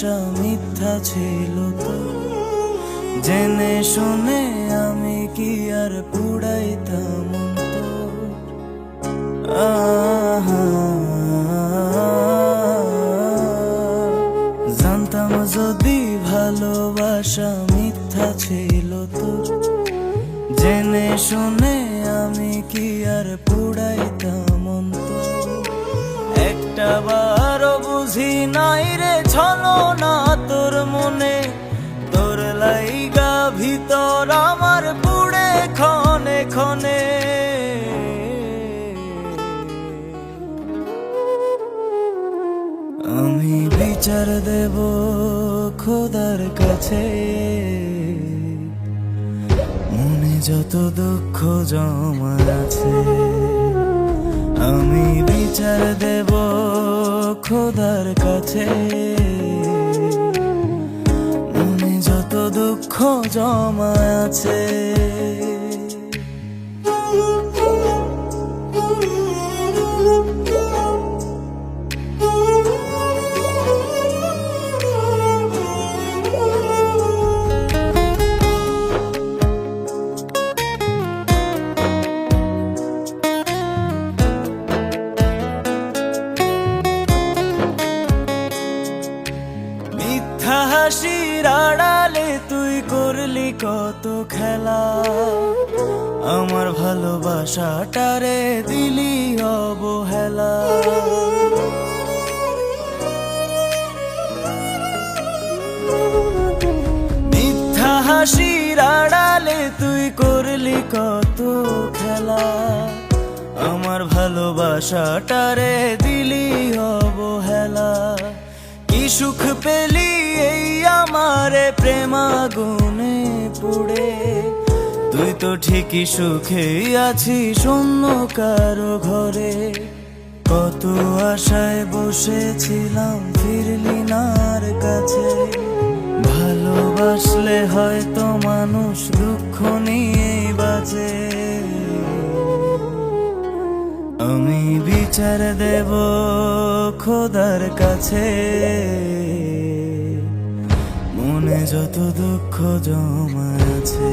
ভালোবাসা মিথ্যা ছিল তো, জেনে শুনে আমি কি আর পুড়াইতাম অন্তর। জানতাম যদি ভালোবাসা মিথ্যা ছিল তো, জেনে শুনে আমি কি আর পুড়াইতাম অন্তর। একটা বারও বুঝি নাই রে ছলনা তোর মনে, তোর লাইগা ভিতর আমার পুড়ে ক্ষণে ক্ষণে। আমি বিচার দেব খোদার কাছে, মনে যত দুঃখ জমা আছে। আমি বিচার দেব খোদার কাছে, মনে যত দুঃখ জমা আছে। হাসির আড়ালে তুই করলি কত খেলা, আমার ভালোবাসাটারে দিলি অবহেলা। মিথ্যা হাসির আড়ালে তুই করলি কত খেলা, আমার ভালোবাসাটারে দিলি অবহেলা। কি সুখ পেলি এই আমারে প্রেমাগুনে পুড়ে, তুই তো ঠিকই সুখে আছিস অন্য কারো ঘরে। কত আশায় বসেছিলাম ফিরলি নার কাছে, ভালোবাসলে হয়তো মানুষ দুঃখ নিয়ে বাঁচে। আমি বিচার দেব খোদার কাছে, মনে যত দুঃখ জমা আছে।